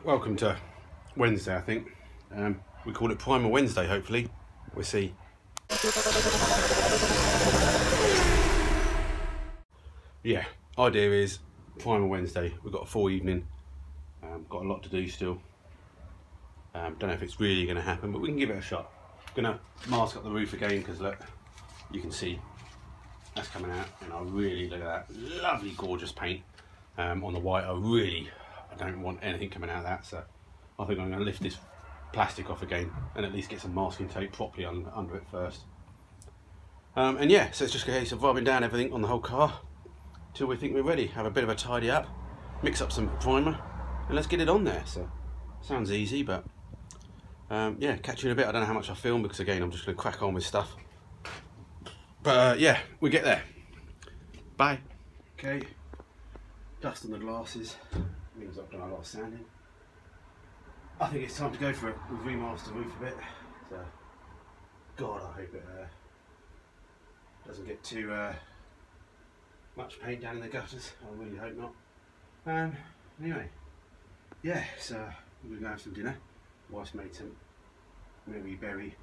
welcome to Wednesday, I think. We call it Primer Wednesday, hopefully. We'll see. Yeah, idea is Primer Wednesday. We've got a full evening. Got a lot to do still. Don't know if it's really going to happen, but we can give it a shot. Gonna mask up the roof again because look, you can see that's coming out, and I really look at that lovely, gorgeous paint on the white. I don't want anything coming out of that, so I think I'm going to lift this plastic off again and at least get some masking tape properly under it first. And yeah, so it's just a case of rubbing down everything on the whole car till we think we're ready. Have a bit of a tidy up, mix up some primer, and let's get it on there. So sounds easy, but yeah, catch you in a bit. I don't know how much I film because again I'm just going to crack on with stuff, but yeah, we get there. Bye. Okay, dust on the glasses means I've done a lot of sanding. I think it's time to go for it. We've remasked the roof a bit, so God, I hope it doesn't get too much paint down in the gutters. I really hope not. Anyway, yeah, so we're going to have some dinner. Wife's made some Mary Berry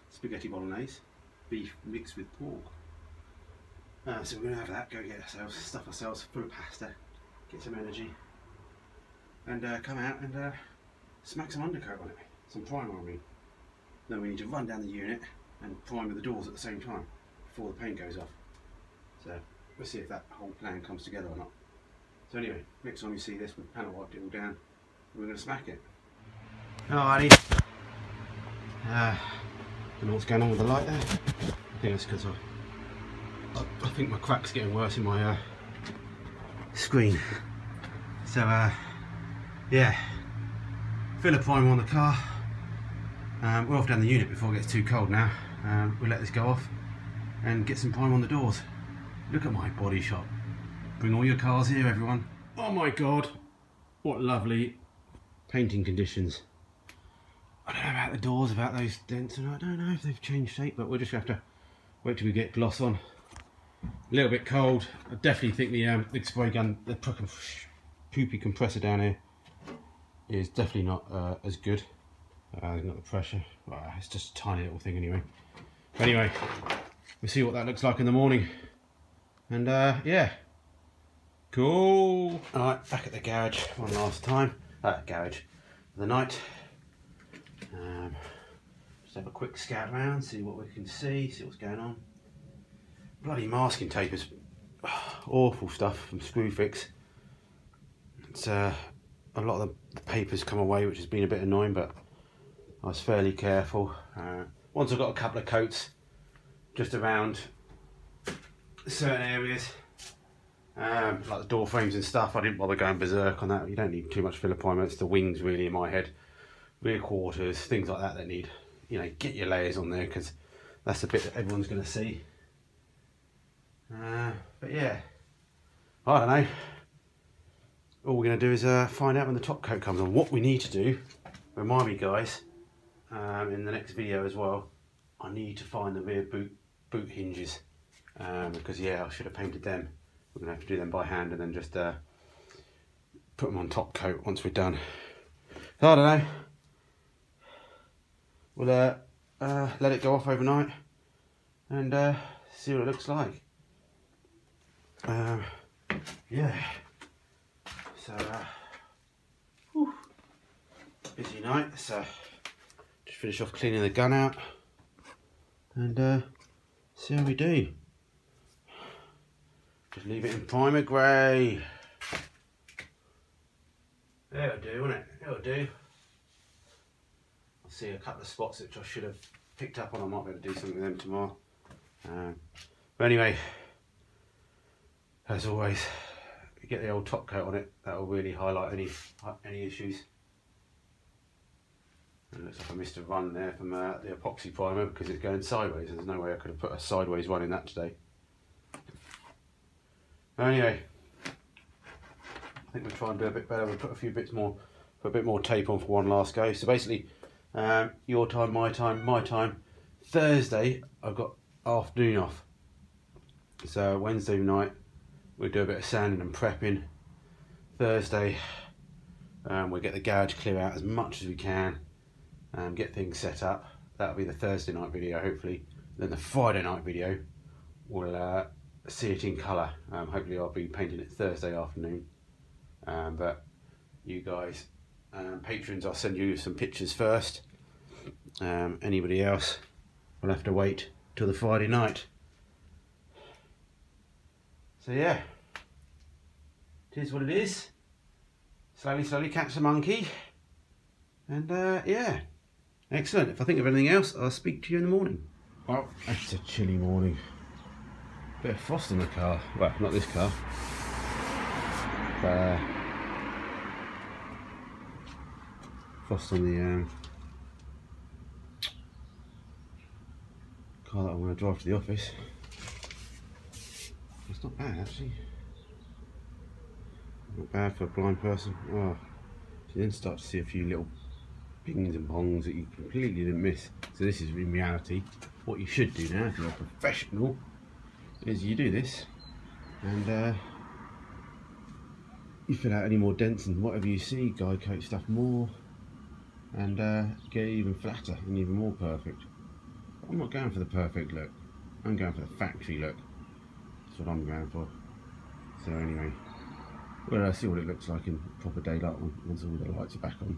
spaghetti bolognese, beef mixed with pork. So we're going to have that, go get ourselves, stuff ourselves full of pasta, get some energy, and come out and smack some undercoat on it, some primer on me. Then we need to run down the unit and primer the doors at the same time before the paint goes off. So we'll see if that whole plan comes together or not. So anyway, next time you see this, we've panel wiped it all down, we're going to smack it. Alrighty. Don't know what's going on with the light there. I think it's because I think my crack's getting worse in my screen. So yeah, fill a primer on the car. We're off down the unit before it gets too cold now. We'll let this go off and get some primer on the doors. Look at my body shop. Bring all your cars here, everyone. Oh my God, what lovely painting conditions. I don't know about the doors, about those dents, and I don't know if they've changed shape, but we'll just have to wait till we get gloss on. A little bit cold. I definitely think the spray gun, the poopy compressor down here is definitely not as good. Not the pressure. Well, it's just a tiny little thing anyway. But anyway, we'll see what that looks like in the morning. And yeah, cool. All right, back at the garage one last time. Garage for the night. Just have a quick scout around, see what we can see what's going on. Bloody masking tape is awful stuff from Screwfix. It's a lot of the paper's come away, which has been a bit annoying, but I was fairly careful. Once I've got a couple of coats just around certain areas, like the door frames and stuff, I didn't bother going berserk on that. You don't need too much filler primer. It's the wings really in my head, rear quarters, things like that need, you know, get your layers on there because that's the bit that everyone's going to see. But yeah, I don't know. All we're going to do is find out when the top coat comes on. What we need to do, remind me guys, in the next video as well, I need to find the rear boot hinges because yeah, I should have painted them. We're going to have to do them by hand and then just put them on top coat once we're done. So I don't know. We'll let it go off overnight and see what it looks like. Yeah, so whew, busy night, so just finish off cleaning the gun out and see how we do. Just leave it in primer grey. That'll do, won't it? It'll do. I'll see a couple of spots which I should have picked up on. I might be able to do something with them tomorrow. But anyway, as always, you get the old top coat on it. That will really highlight any issues. It looks like I missed a run there from the epoxy primer because it's going sideways. There's no way I could have put a sideways run in that today. Anyway, I think we'll try and do a bit better. We'll put a bit more tape on for one last go. So basically, your time, my time. Thursday, I've got afternoon off. So Wednesday night, we'll do a bit of sanding and prepping. Thursday, we'll get the garage clear out as much as we can, get things set up. That'll be the Thursday night video, hopefully. Then the Friday night video, we'll see it in colour. Hopefully I'll be painting it Thursday afternoon. But you guys, patrons, I'll send you some pictures first. Anybody else will have to wait till the Friday night. So yeah, it is what it is. Slowly catch the monkey. And yeah, excellent. If I think of anything else, I'll speak to you in the morning. Well, it's a chilly morning. Bit of frost in the car. Well, not this car. Frost on the car that I want to drive to the office. It's not bad actually. Not bad for a blind person. Oh, you then start to see a few little pings and pongs that you completely didn't miss. So this is in reality what you should do now if you're a professional, is you do this and you fill out any more dents and whatever you see, guide coat stuff more, and get it even flatter and even more perfect. But I'm not going for the perfect look, I'm going for the factory look. That's what I'm going for. So anyway, we'll see what it looks like in proper daylight once all the lights are back on.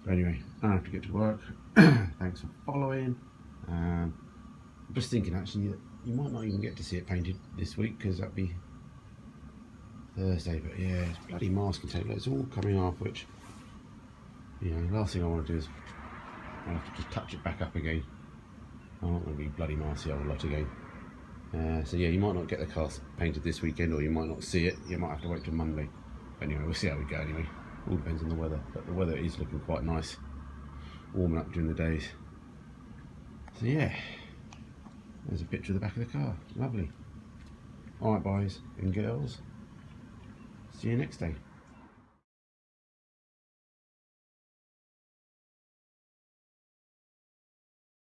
But anyway, I have to get to work. Thanks for following. I'm just thinking actually that you might not even get to see it painted this week because that'll be Thursday. But yeah, it's bloody masking tape. It's all coming off, which, you know, the last thing I want to do is I'll have to just touch it back up again. I'm not going to be bloody mask the whole lot again. So yeah, you might not get the car painted this weekend, or you might not see it. You might have to wait till Monday. But anyway, we'll see how we go anyway. All depends on the weather, but the weather is looking quite nice, warming up during the days. So yeah, there's a picture of the back of the car. Lovely. Alright boys and girls, see you next day.